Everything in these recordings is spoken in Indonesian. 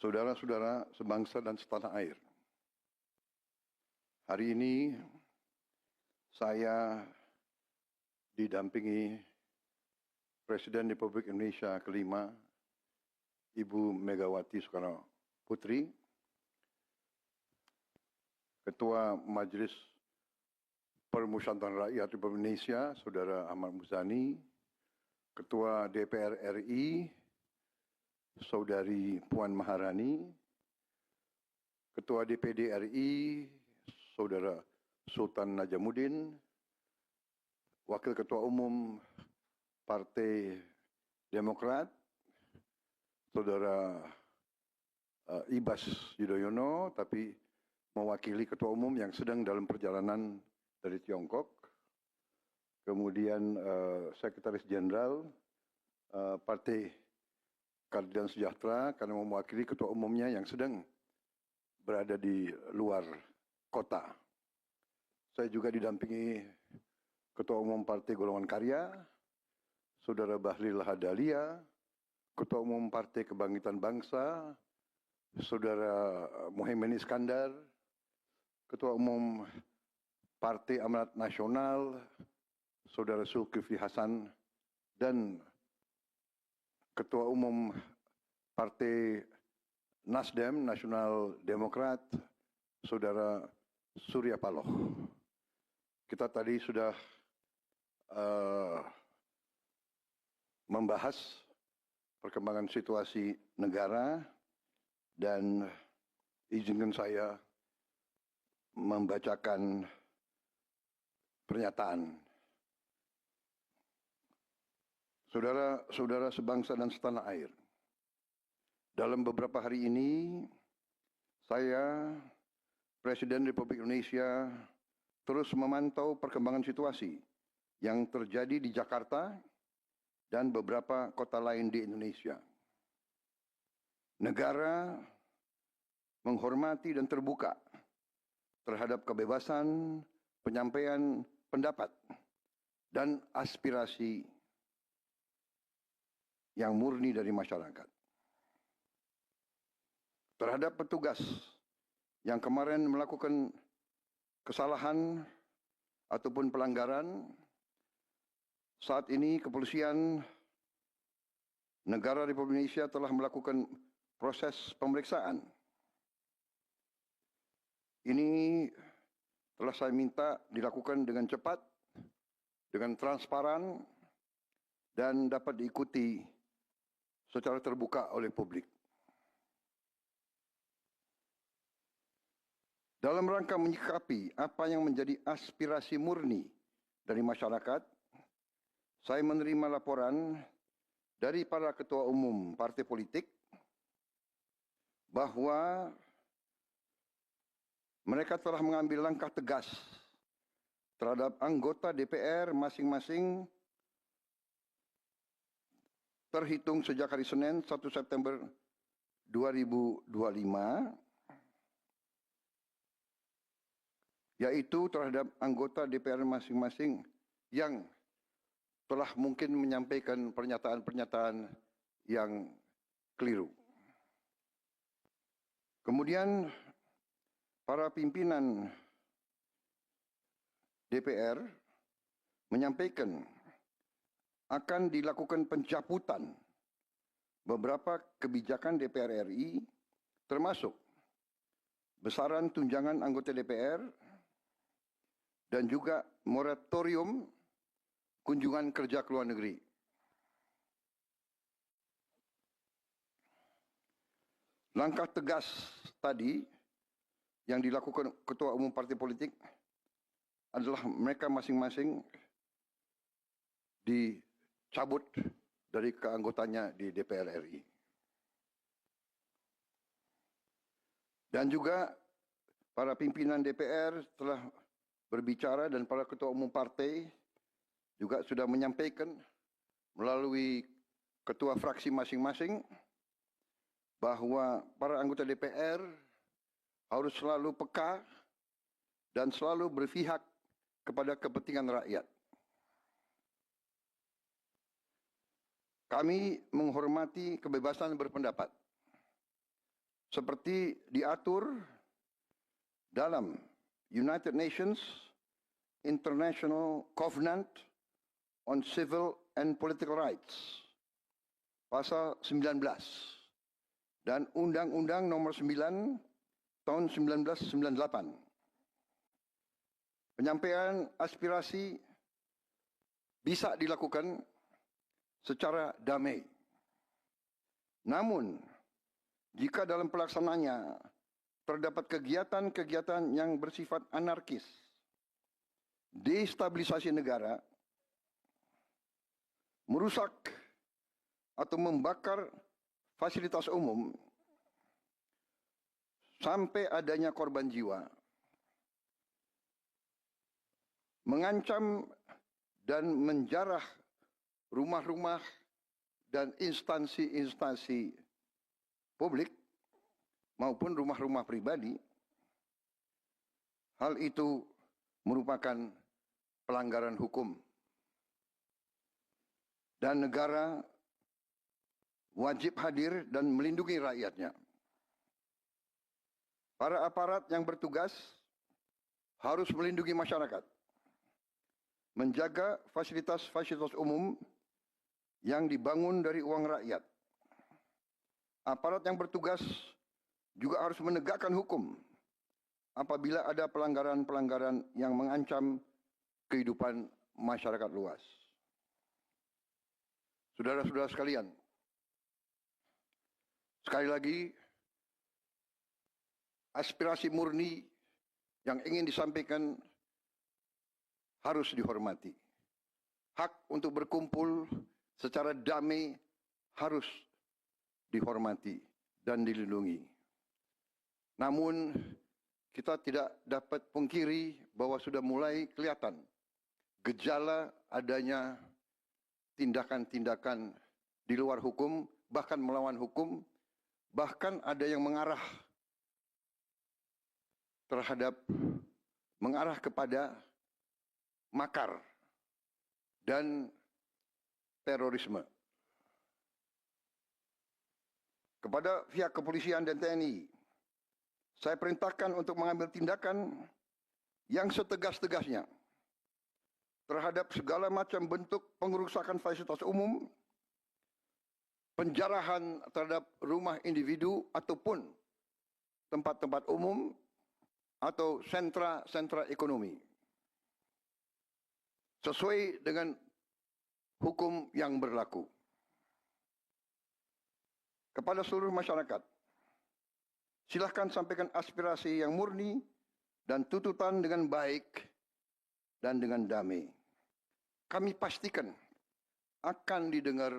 Saudara-saudara sebangsa dan setanah air, hari ini saya didampingi Presiden Republik Indonesia kelima, Ibu Megawati Soekarno Putri, Ketua Majelis Permusyawaratan Rakyat Republik Indonesia, Saudara Ahmad Muzani, Ketua DPR RI, Saudari Puan Maharani, Ketua DPD RI, Saudara Sultan Najamuddin, Wakil Ketua Umum Partai Demokrat, Saudara Ibas Yudhoyono, tapi mewakili Ketua Umum yang sedang dalam perjalanan dari Tiongkok. Kemudian Sekretaris Jenderal Partai Keadilan Sejahtera karena mewakili Ketua Umumnya yang sedang berada di luar kota. Saya juga didampingi Ketua Umum Partai Golongan Karya, Saudara Bahlil Lahadalia, Ketua Umum Partai Kebangkitan Bangsa, Saudara Muhaimin Iskandar, Ketua Umum Partai Amanat Nasional, Saudara Zulkifli Hasan, dan Ketua Umum Partai Nasdem, Nasional Demokrat, Saudara Surya Paloh. Kita tadi sudah membahas perkembangan situasi negara dan izinkan saya membacakan pernyataan. Saudara-saudara sebangsa dan setanah air, dalam beberapa hari ini saya, Presiden Republik Indonesia, terus memantau perkembangan situasi yang terjadi di Jakarta dan beberapa kota lain di Indonesia. Negara menghormati dan terbuka terhadap kebebasan penyampaian pendapat dan aspirasi yang murni dari masyarakat. Terhadap petugas yang kemarin melakukan kesalahan ataupun pelanggaran, saat ini Kepolisian Negara Republik Indonesia telah melakukan proses pemeriksaan. Ini telah saya minta dilakukan dengan cepat, dengan transparan, dan dapat diikuti secara terbuka oleh publik. Dalam rangka menyikapi apa yang menjadi aspirasi murni dari masyarakat, saya menerima laporan dari para ketua umum partai politik bahwa mereka telah mengambil langkah tegas terhadap anggota DPR masing-masing terhitung sejak hari Senin 1 September 2025, yaitu terhadap anggota DPR masing-masing yang telah mungkin menyampaikan pernyataan-pernyataan yang keliru. Kemudian para pimpinan DPR menyampaikan akan dilakukan pencabutan beberapa kebijakan DPR RI, termasuk besaran tunjangan anggota DPR dan juga moratorium kunjungan kerja ke luar negeri. Langkah tegas tadi yang dilakukan ketua umum partai politik adalah mereka masing-masing dicabut dari keanggotanya di DPR RI. Dan juga para pimpinan DPR telah berbicara dan para ketua umum partai juga sudah menyampaikan melalui ketua fraksi masing-masing bahwa para anggota DPR harus selalu peka dan selalu berpihak kepada kepentingan rakyat. Kami menghormati kebebasan berpendapat. seperti diatur dalam United Nations International Covenant on Civil and Political Rights, pasal 19, dan Undang-Undang Nomor 9 tahun 1998. Penyampaian aspirasi bisa dilakukan secara damai. Namun, jika dalam pelaksanaannya terdapat kegiatan-kegiatan yang bersifat anarkis, destabilisasi negara, merusak atau membakar fasilitas umum, sampai adanya korban jiwa, mengancam dan menjarah rumah-rumah dan instansi-instansi publik maupun rumah-rumah pribadi, hal itu merupakan pelanggaran hukum. Dan negara wajib hadir dan melindungi rakyatnya. Para aparat yang bertugas harus melindungi masyarakat, menjaga fasilitas-fasilitas umum yang dibangun dari uang rakyat. Aparat yang bertugas juga harus menegakkan hukum apabila ada pelanggaran-pelanggaran yang mengancam kehidupan masyarakat luas. Saudara-saudara sekalian, sekali lagi, aspirasi murni yang ingin disampaikan harus dihormati. Hak untuk berkumpul secara damai harus dihormati dan dilindungi. Namun, kita tidak dapat pungkiri bahwa sudah mulai kelihatan gejala adanya tindakan-tindakan di luar hukum, bahkan melawan hukum, bahkan ada yang mengarah kepada makar dan terorisme. Kepada pihak kepolisian dan TNI, saya perintahkan untuk mengambil tindakan yang setegas-tegasnya terhadap segala macam bentuk pengerusakan fasilitas umum, penjarahan terhadap rumah individu ataupun tempat-tempat umum atau sentra-sentra ekonomi, sesuai dengan hukum yang berlaku. Kepada seluruh masyarakat, silakan sampaikan aspirasi yang murni dan tuntutan dengan baik dan dengan damai. Kami pastikan akan didengar,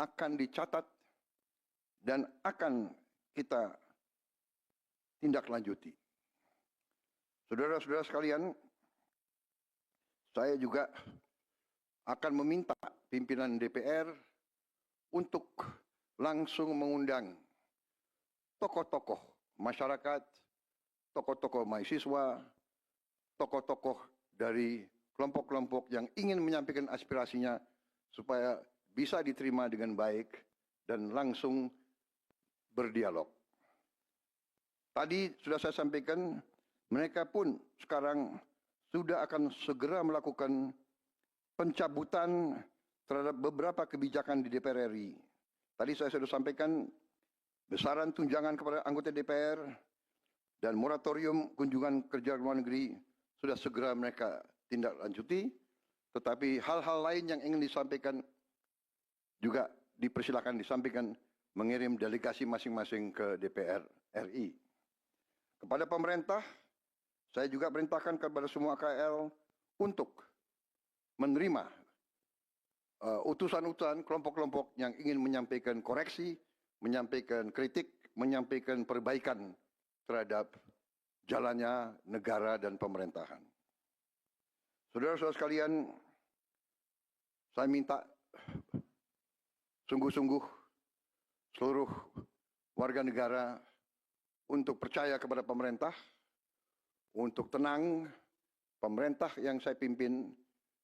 akan dicatat, dan akan kita tindak lanjuti. Saudara-saudara sekalian, saya juga akan meminta pimpinan DPR untuk langsung mengundang tokoh-tokoh masyarakat, tokoh-tokoh mahasiswa, tokoh-tokoh dari kelompok-kelompok yang ingin menyampaikan aspirasinya supaya bisa diterima dengan baik dan langsung berdialog. Tadi sudah saya sampaikan, mereka pun sekarang sudah akan segera melakukan pencabutan terhadap beberapa kebijakan di DPR RI. Tadi saya sudah sampaikan besaran tunjangan kepada anggota DPR dan moratorium kunjungan kerja luar negeri sudah segera mereka tindak lanjuti, tetapi hal-hal lain yang ingin disampaikan juga dipersilakan disampaikan mengirim delegasi masing-masing ke DPR RI. Kepada pemerintah, saya juga perintahkan kepada semua KL untuk menerima utusan-utusan kelompok-kelompok yang ingin menyampaikan koreksi, menyampaikan kritik, menyampaikan perbaikan terhadap jalannya negara dan pemerintahan. Saudara-saudara sekalian, saya minta sungguh-sungguh seluruh warga negara untuk percaya kepada pemerintah, untuk tenang. Pemerintah yang saya pimpin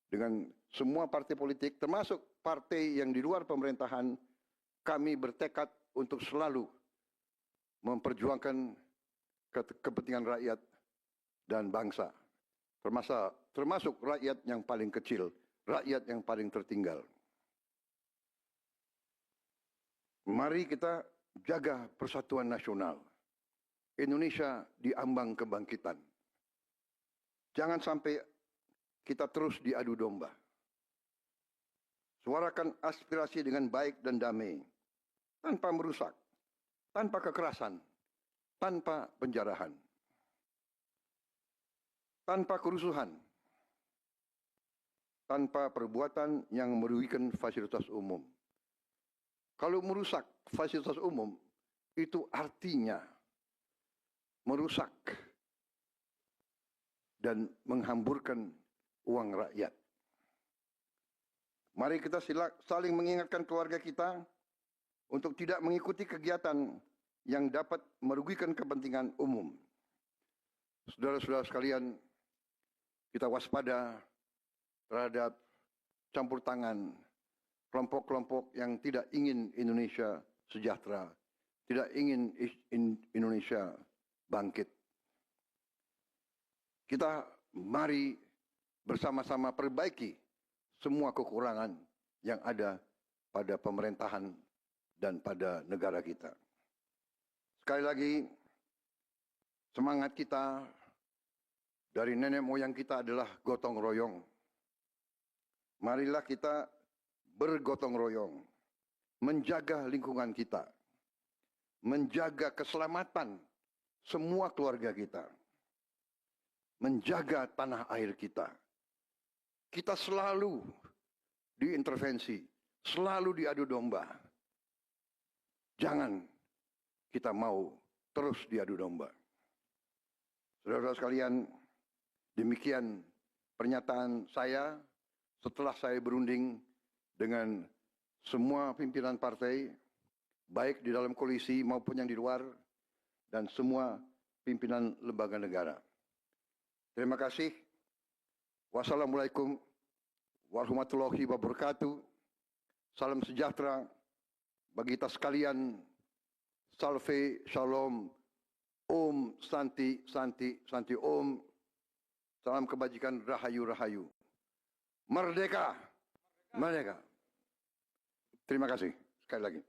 dengan semua partai politik, termasuk partai yang di luar pemerintahan, kami bertekad untuk selalu memperjuangkan kepentingan rakyat dan bangsa, termasuk rakyat yang paling kecil, rakyat yang paling tertinggal. Mari kita jaga persatuan nasional. Indonesia di ambang kebangkitan. Jangan sampai kita terus diadu domba. Suarakan aspirasi dengan baik dan damai, tanpa merusak, tanpa kekerasan, tanpa penjarahan, tanpa kerusuhan, tanpa perbuatan yang merugikan fasilitas umum. Kalau merusak fasilitas umum, itu artinya merusak dan menghamburkan uang rakyat. Mari kita saling mengingatkan keluarga kita untuk tidak mengikuti kegiatan yang dapat merugikan kepentingan umum. Saudara-saudara sekalian, kita waspada terhadap campur tangan kelompok-kelompok yang tidak ingin Indonesia sejahtera, tidak ingin Indonesia bangkit. Kita mari bersama-sama perbaiki semua kekurangan yang ada pada pemerintahan dan pada negara kita. Sekali lagi, semangat kita dari nenek moyang kita adalah gotong royong. Marilah kita bergotong royong, menjaga lingkungan kita, menjaga keselamatan semua keluarga kita, menjaga tanah air kita. Kita selalu diintervensi, selalu diadu domba. Jangan kita mau terus diadu domba. Saudara-saudara sekalian, demikian pernyataan saya setelah saya berunding dengan semua pimpinan partai, baik di dalam koalisi maupun yang di luar, dan semua pimpinan lembaga negara. Terima kasih. Wassalamualaikum warahmatullahi wabarakatuh. Salam sejahtera bagi kita sekalian. Salve, shalom, om, santi, santi, santi, om. Salam kebajikan, rahayu, rahayu. Merdeka, merdeka. Terima kasih sekali lagi.